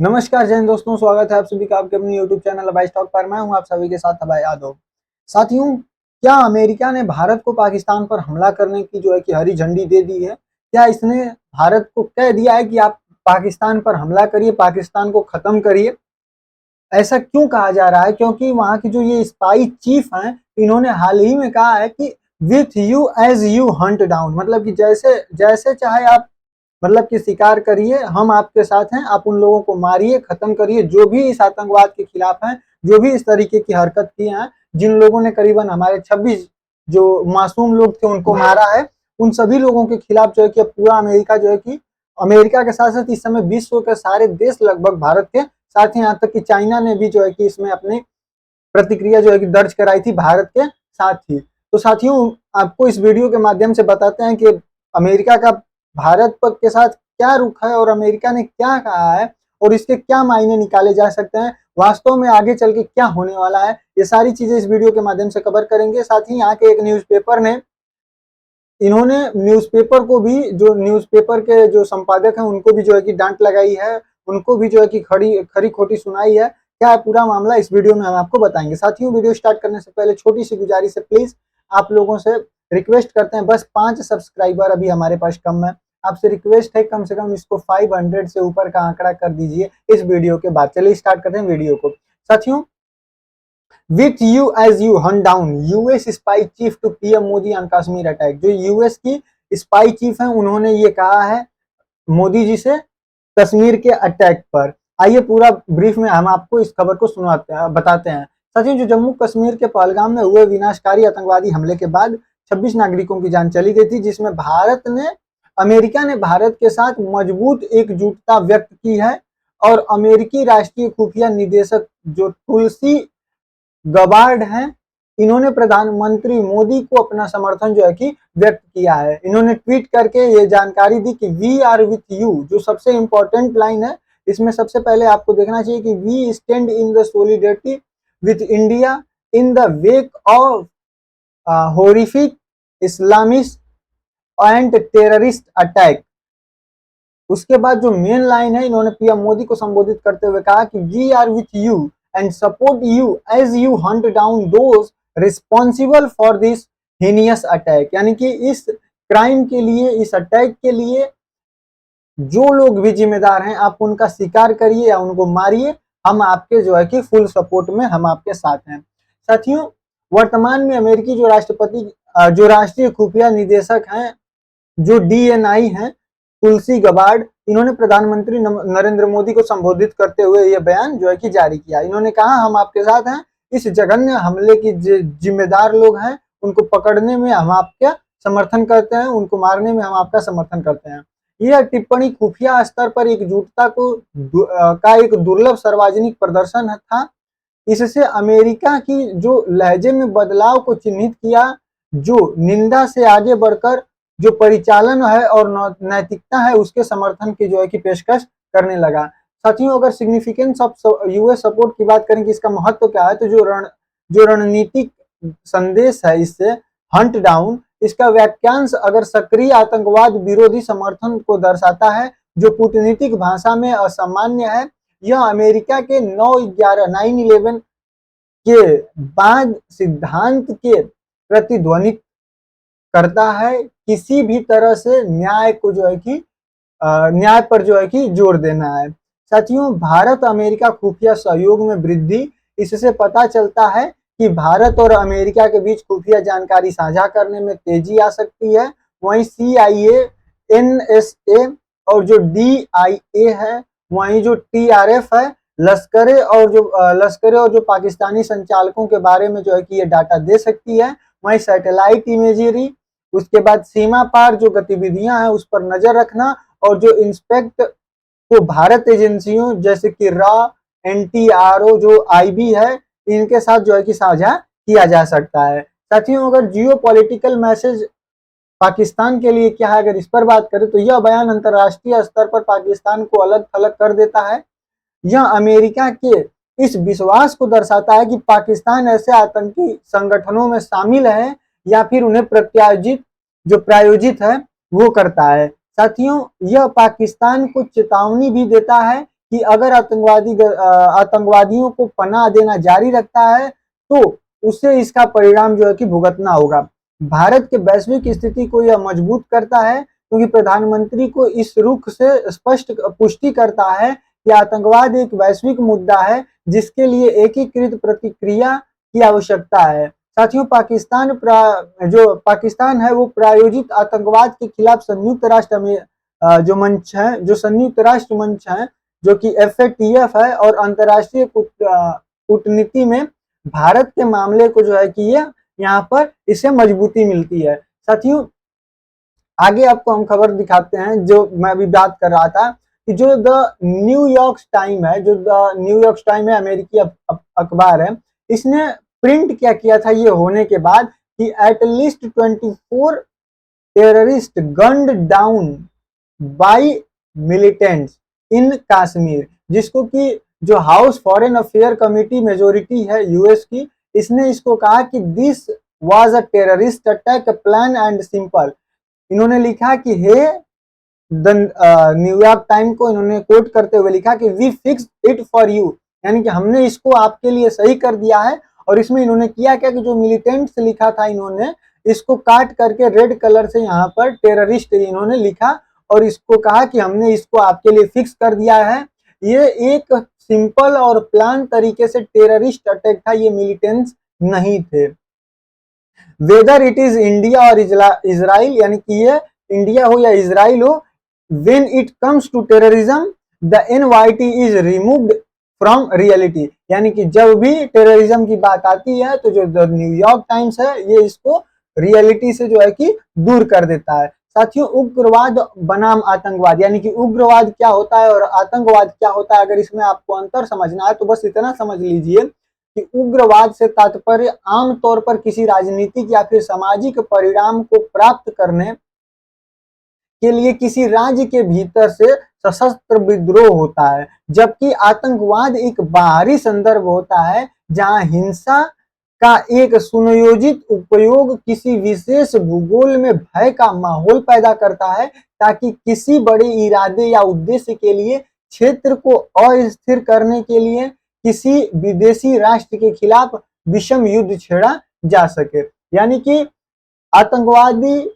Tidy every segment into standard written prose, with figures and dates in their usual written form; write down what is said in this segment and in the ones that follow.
नमस्कार जय हिंद दोस्तों, स्वागत है आप सभी का आपके अपने यूट्यूब चैनल अबाइस टॉक पर। मैं हूं आप सभी के साथ अभय यादव। साथियों, क्या अमेरिका ने भारत को पाकिस्तान पर हमला करने की जो है कि हरी झंडी दे दी है? क्या इसने भारत को कह दिया है कि आप पाकिस्तान पर हमला करिए, पाकिस्तान को खत्म करिए? ऐसा क्यों कहा जा रहा है? क्योंकि वहां की जो ये स्पाई चीफ हैं, इन्होंने हाल ही में कहा है कि with you as you hunt down, मतलब कि जैसे जैसे चाहे आप मतलब कि शिकार करिए, हम आपके साथ हैं। आप उन लोगों को मारिए, खत्म करिए जो भी इस आतंकवाद के खिलाफ हैं, जो भी इस तरीके की हरकत किए हैं, जिन लोगों ने करीबन हमारे 26 जो मासूम लोग थे उनको मारा है, उन सभी लोगों के खिलाफ जो है कि पूरा अमेरिका जो है कि अमेरिका के साथ साथ इस समय विश्व के सारे देश लगभग भारत के साथ ही, यहाँ तक कि चाइना ने भी जो है कि इसमें अपनी प्रतिक्रिया जो है कि दर्ज कराई थी भारत के साथ ही। तो साथियों, आपको इस वीडियो के माध्यम से बताते हैं कि अमेरिका का भारत पर के साथ क्या रुख है और अमेरिका ने क्या कहा है और इसके क्या मायने निकाले जा सकते हैं, वास्तव में आगे चल के क्या होने वाला है, ये सारी चीजें इस वीडियो के माध्यम से कवर करेंगे। साथ ही यहाँ के एक न्यूज़पेपर ने इन्होंने न्यूज़पेपर को भी, जो न्यूज़पेपर के जो संपादक हैं उनको भी जो है कि डांट लगाई है, उनको भी जो है कि खरी खोटी सुनाई है। क्या है पूरा मामला, इस वीडियो में हम आपको बताएंगे। साथियों, वीडियो स्टार्ट करने से पहले छोटी सी गुजारिश है, प्लीज आप लोगों से रिक्वेस्ट करते हैं, बस 5 सब्सक्राइबर अभी हमारे पास कम है, आपसे रिक्वेस्ट है कम से कम इसको 500 से ऊपर का आंकड़ा कर दीजिए इस वीडियो के बाद। चलिए स्टार्ट करते हैं वीडियो को। साथियों, with you as you hunt down US spy chief to PM Modi on Kashmir attack. जो यूएस की स्पाई चीफ है, उन्होंने ये कहा है मोदी जी से कश्मीर के अटैक पर। आइए पूरा ब्रीफ में हम आपको इस खबर को सुनाते हैं, बताते हैं। साथियों, जो जम्मू कश्मीर के पहलगाम में हुए विनाशकारी आतंकवादी हमले के बाद 26 नागरिकों की जान चली गई थी, जिसमें अमेरिका ने भारत के साथ मजबूत एकजुटता व्यक्त की है। और अमेरिकी राष्ट्रीय खुफिया निदेशक जो तुलसी गबार्ड हैं, इन्होंने प्रधानमंत्री मोदी को अपना समर्थन जो है कि व्यक्त किया है। इन्होंने ट्वीट करके ये जानकारी दी कि वी आर विथ यू। जो सबसे इंपॉर्टेंट लाइन है इसमें, सबसे पहले आपको देखना चाहिए कि we stand in the solidarity with India in the wake of horrific Islamist and terrorist attack. उसके बाद जो मेन लाइन है, इन्होंने पीएम मोदी को संबोधित करते हुए कहा कि we are with you and support you as you hunt down those responsible for this heinous attack. यानी कि इस क्राइम के लिए, इस अटैक के लिए जो लोग भी जिम्मेदार हैं, आप उनका शिकार करिए या उनको मारिए, हम आपके जो है कि फुल सपोर्ट में, हम आपके साथ हैं। साथियों, वर्तमान में अमेरिकी जो राष्ट्रपति जो राष्ट्रीय खुफिया निदेशक हैं, जो डीएनआई हैं, तुलसी गबार्ड, इन्होंने प्रधानमंत्री नरेंद्र मोदी को संबोधित करते हुए यह बयान जो है कि जारी किया। इन्होंने कहा, हम आपके साथ हैं, इस जघन्य हमले की जिम्मेदार लोग हैं, उनको पकड़ने में हम आपका समर्थन करते हैं, उनको मारने में हम आपका समर्थन करते हैं। यह टिप्पणी खुफिया स्तर पर एकजुटता का एक दुर्लभ सार्वजनिक प्रदर्शन था। इससे अमेरिका की जो लहजे में बदलाव को चिन्हित किया, जो निंदा से आगे बढ़कर जो परिचालन है और नैतिकता है, उसके समर्थन की जो है कि पेशकश करने लगा। साथियों, अगर सिग्निफिकेंस ऑफ यूएस सपोर्ट की बात करें कि इसका महत्व क्या है, तो जो रणनीतिक संदेश है इससे हंट डाउन, इसका वाक्यांश अगर सक्रिय आतंकवाद विरोधी समर्थन को दर्शाता है, जो कूटनीतिक भाषा में असामान्य है। यह अमेरिका के 9/11 के बाद सिद्धांत के प्रतिध्वनित करता है, किसी भी तरह से न्याय को जो है कि न्याय पर जो है कि जोर देना है। साथियों, भारत अमेरिका खुफिया सहयोग में वृद्धि, इससे पता चलता है कि भारत और अमेरिका के बीच खुफिया जानकारी साझा करने में तेजी आ सकती है। वहीं CIA, NSA और जो DIA है, वहीं जो TRF है, लश्करे और जो पाकिस्तानी संचालकों के बारे में जो है कि ये डाटा दे सकती है। वहीं सैटेलाइट इमेजरी, उसके बाद सीमा पार जो गतिविधियां हैं उस पर नजर रखना, और जो इंस्पेक्ट को भारत एजेंसियों जैसे कि NTRO जो IB है, इनके साथ जो है कि साझा किया जा सकता है। साथियों, अगर जियो पॉलिटिकल मैसेज पाकिस्तान के लिए क्या है, अगर इस पर बात करें, तो यह बयान अंतर्राष्ट्रीय स्तर पर पाकिस्तान को अलग थलग कर देता है। यह अमेरिका के इस विश्वास को दर्शाता है कि पाकिस्तान ऐसे आतंकी संगठनों में शामिल है या फिर उन्हें प्रायोजित है वो करता है। साथियों, यह पाकिस्तान को चेतावनी भी देता है कि अगर आतंकवादियों को पनाह देना जारी रखता है तो उससे इसका परिणाम जो है कि भुगतना होगा। भारत के वैश्विक स्थिति को यह मजबूत करता है क्योंकि प्रधानमंत्री को इस रुख से स्पष्ट पुष्टि करता है कि आतंकवाद एक वैश्विक मुद्दा है जिसके लिए एकीकृत प्रतिक्रिया की आवश्यकता है। साथियों, जो पाकिस्तान है वो प्रायोजित आतंकवाद के खिलाफ संयुक्त राष्ट्र में जो संयुक्त राष्ट्र मंच है जो कि FATF है और अंतर्राष्ट्रीय कूटनीति में भारत के मामले को जो है कि ये यहाँ पर इसे मजबूती मिलती है। साथियों, आगे आपको हम खबर दिखाते हैं जो मैं अभी बात कर रहा था कि जो द न्यूयॉर्क टाइम है, अमेरिकी अखबार है, इसने प्रिंट क्या किया था ये होने के बाद कि at least 24 terrorist gunned down by militants in Kashmir, जिसको कि जो house foreign affair committee majority है यूएस की, इसने इसको कहा कि this was a terrorist attack plain and simple. इन्होंने लिखा कि न्यूयॉर्क टाइम को इन्होंने कोट करते हुए लिखा कि we fix it for you, यानी कि हमने इसको आपके लिए सही कर दिया है। और इसमें इन्होंने किया क्या कि जो मिलिटेंट्स लिखा था इन्होंने इसको काट करके रेड कलर से यहाँ पर टेररिस्ट इन्होंने लिखा और इसको कहा कि हमने इसको आपके लिए फिक्स कर दिया है। ये एक सिंपल और प्लान तरीके से टेररिस्ट अटैक था, ये मिलिटेंट्स नहीं थे। वेदर इट इज इंडिया और इजराइल, यानी कि ये इंडिया हो या इजराइल हो, when it comes to terrorism the NYT is removed from reality, यानी कि जब भी टेररिज्म की बात आती है तो जो न्यूयॉर्क टाइम्स है ये इसको रियलिटी से जो है कि दूर कर देता है। साथियों, उग्रवाद बनाम आतंकवाद, यानी कि उग्रवाद क्या होता है और आतंकवाद क्या होता है, अगर इसमें आपको अंतर समझना है तो बस इतना समझ लीजिए कि उग्रवाद से तात्पर्य आमतौर पर किसी राजनीतिक या फिर सामाजिक परिणाम को प्राप्त करने के लिए किसी राज्य के भीतर से सशस्त्र विद्रोह होता है, जबकि आतंकवाद एक बाहरी संदर्भ होता है जहां हिंसा का एक सुनियोजित उपयोग किसी विशेष भूगोल में भय का माहौल पैदा करता है ताकि किसी बड़े इरादे या उद्देश्य के लिए क्षेत्र को अस्थिर करने के लिए किसी विदेशी राष्ट्र के खिलाफ विषम युद्ध छेड़ा जा सके। यानी कि आतंकवादी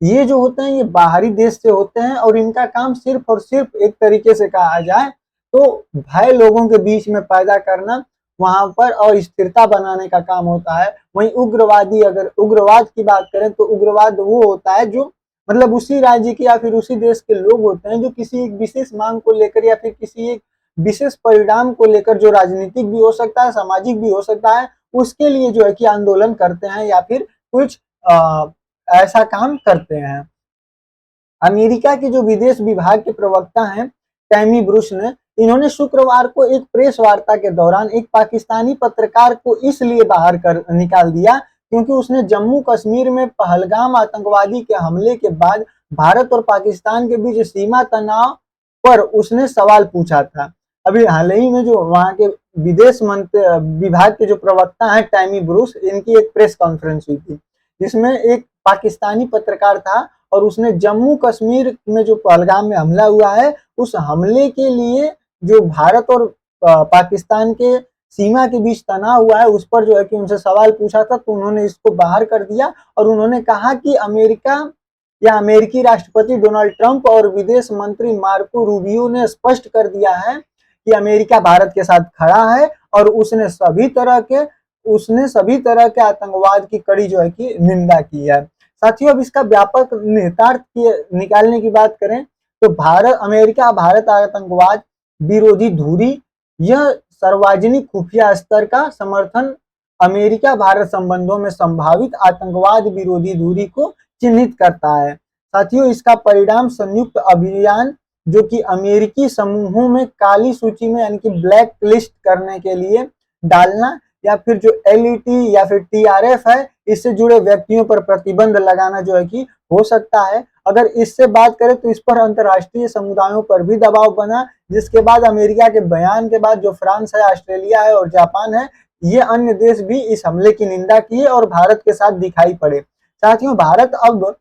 ये जो होते हैं ये बाहरी देश से होते हैं और इनका काम सिर्फ और सिर्फ एक तरीके से कहा जाए तो भय लोगों के बीच में पैदा करना, वहां पर अस्थिरता बनाने का काम होता है। वहीं उग्रवादी, अगर उग्रवाद की बात करें तो उग्रवाद वो होता है जो मतलब उसी राज्य के या फिर उसी देश के लोग होते हैं जो किसी एक विशेष मांग को लेकर या फिर किसी एक विशेष परिणाम को लेकर, जो राजनीतिक भी हो सकता है, सामाजिक भी हो सकता है, उसके लिए जो है कि आंदोलन करते हैं या फिर कुछ ऐसा काम करते हैं। अमेरिका के जो विदेश विभाग के प्रवक्ता हैं टैमी ब्रूस ने, इन्होंने शुक्रवार को एक प्रेस वार्ता के दौरान एक पाकिस्तानी पत्रकार को इसलिए बाहर कर निकाल दिया क्योंकि उसने जम्मू कश्मीर में पहलगाम आतंकवादी के हमले के बाद भारत और पाकिस्तान के बीच सीमा तनाव पर उसने सवाल पूछा था। अभी हाल ही में जो वहां के विदेश मंत्री विभाग के जो प्रवक्ता हैं टैमी ब्रूस, इनकी एक प्रेस कॉन्फ्रेंस हुई थी जिसमें एक पाकिस्तानी पत्रकार था और उसने जम्मू कश्मीर में जो पहलगाम में हमला हुआ है उस हमले के लिए जो भारत और पाकिस्तान के सीमा के बीच तनाव हुआ है उस पर जो है कि उनसे सवाल पूछा था, तो उन्होंने इसको बाहर कर दिया और उन्होंने कहा कि अमेरिका या अमेरिकी राष्ट्रपति डोनाल्ड ट्रंप और विदेश मंत्री मार्को रूबियो ने स्पष्ट कर दिया है कि अमेरिका भारत के साथ खड़ा है और उसने सभी तरह के आतंकवाद की कड़ी जो है कि निंदा की है। साथियों, अब इसका व्यापक निहितार्थ निकालने की बात करें तो अमेरिका भारत आतंकवाद विरोधी धुरी, यह सार्वजनिक खुफिया स्तर का समर्थन अमेरिका भारत संबंधों में संभावित आतंकवाद विरोधी धुरी को चिन्हित करता है। साथियों, इसका परिणाम संयुक्त अभियान जो कि अमेरिकी समूहों में काली सूची में यानी कि ब्लैक लिस्ट करने के लिए डालना या फिर जो LET या फिर TRF है इससे जुड़े व्यक्तियों पर प्रतिबंध लगाना जो है कि हो सकता है। अगर इससे बात करें तो इस पर अंतर्राष्ट्रीय समुदायों पर भी दबाव बना, जिसके बाद अमेरिका के बयान के बाद जो फ्रांस है, ऑस्ट्रेलिया है और जापान है, ये अन्य देश भी इस हमले की निंदा किए और भारत के साथ दिखाई पड़े। साथियों, भारत अब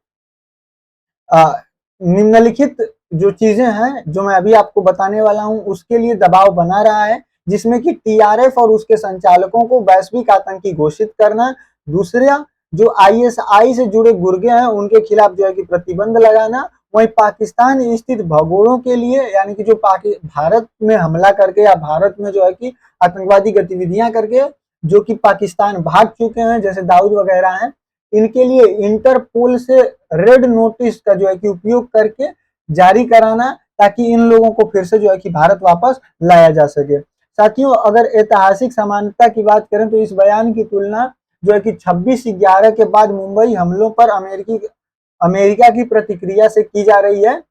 निम्नलिखित जो चीजें हैं जो मैं अभी आपको बताने वाला हूं उसके लिए दबाव बना रहा है, जिसमें कि टीआरएफ और उसके संचालकों को वैश्विक आतंकी घोषित करना, दूसरा जो आईएसआई से जुड़े गुर्गे हैं उनके खिलाफ जो है कि प्रतिबंध लगाना, वहीं पाकिस्तान स्थित भगोड़ों के लिए यानी कि जो भारत में हमला करके या भारत में जो है कि आतंकवादी गतिविधियां करके जो कि पाकिस्तान भाग चुके हैं जैसे दाऊद वगैरह हैं, इनके लिए इंटरपोल से रेड नोटिस का जो है कि उपयोग करके जारी कराना, ताकि इन लोगों को फिर से जो है कि भारत वापस लाया जा सके। साथियों, अगर ऐतिहासिक समानता की बात करें तो इस बयान की तुलना जो है कि 26/11 के बाद मुंबई हमलों पर अमेरिका की प्रतिक्रिया से की जा रही है।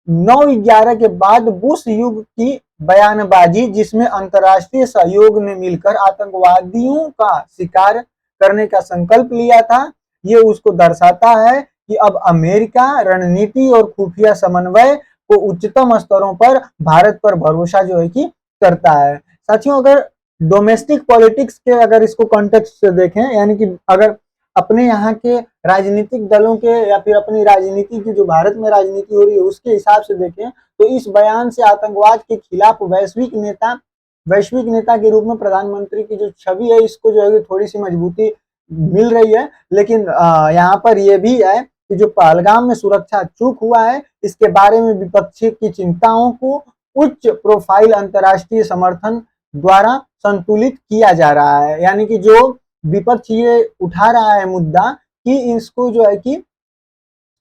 9/11 के बाद बुश युग की बयानबाजी, जिसमें अंतर्राष्ट्रीय सहयोग ने मिलकर आतंकवादियों का शिकार करने का संकल्प लिया था, ये उसको दर्शाता है कि अब अमेरिका रणनीति और खुफिया समन्वय को उच्चतम स्तरों पर भारत पर भरोसा जो है कि करता है। साथियों, अगर डोमेस्टिक पॉलिटिक्स के अगर इसको कॉन्टेक्स्ट से देखें, यानी कि अगर अपने यहाँ के राजनीतिक दलों के या फिर अपनी राजनीति की जो भारत में राजनीति हो रही है उसके हिसाब से देखें तो इस बयान से आतंकवाद के खिलाफ वैश्विक नेता के रूप में प्रधानमंत्री की जो छवि है इसको जो है थोड़ी सी मजबूती मिल रही है। लेकिन यहाँ पर यह भी है कि जो पहलगाम में सुरक्षा चूक हुआ है इसके बारे में विपक्षी की चिंताओं को उच्च प्रोफाइल अंतर्राष्ट्रीय समर्थन द्वारा संतुलित किया जा रहा है। यानी कि जो विपक्ष ये उठा रहा है मुद्दा कि इसको जो है कि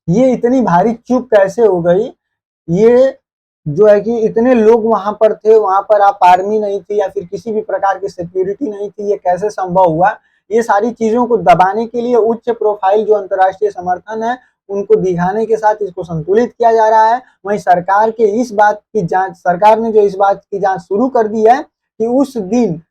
ये इतनी भारी चूक कैसे हो गई, ये जो है कि इतने लोग वहां पर थे, वहां पर आप आर्मी नहीं थी या फिर किसी भी प्रकार की सिक्योरिटी नहीं थी, ये कैसे संभव हुआ, ये सारी चीजों को दबाने के लिए उच्च प्रोफाइल जो अंतर्राष्ट्रीय समर्थन है उनको दिखाने के साथ इसको संतुलित किया जा रहा है। वहीं सरकार ने जो इस बात की जांच शुरू कर दी है कि उस दिन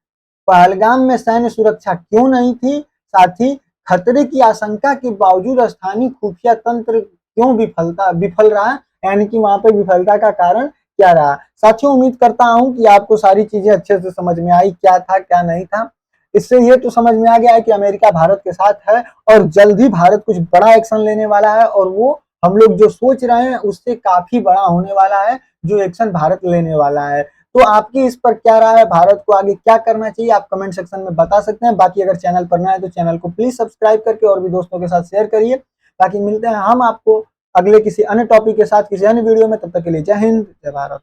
पहलगाम में सैन्य सुरक्षा क्यों नहीं थी, साथ ही खतरे की आशंका के बावजूद स्थानीय खुफिया तंत्र क्यों विफल रहा, यानी कि वहां पे विफलता का कारण क्या रहा। साथियों, उम्मीद करता हूं कि आपको सारी चीजें अच्छे से समझ में आई, क्या था क्या नहीं था। इससे ये तो समझ में आ गया है कि अमेरिका भारत के साथ है और जल्द ही भारत कुछ बड़ा एक्शन लेने वाला है, और वो हम लोग जो सोच रहे हैं उससे काफी बड़ा होने वाला है जो एक्शन भारत लेने वाला है। तो आपकी इस पर क्या राय है, भारत को आगे क्या करना चाहिए, आप कमेंट सेक्शन में बता सकते हैं। बाकी अगर चैनल पर नया है तो चैनल को प्लीज सब्सक्राइब करके और भी दोस्तों के साथ शेयर करिए। बाकी मिलते हैं हम आपको अगले किसी अन्य टॉपिक के साथ किसी अन्य वीडियो में, तब तक के लिए जय हिंद जय भारत।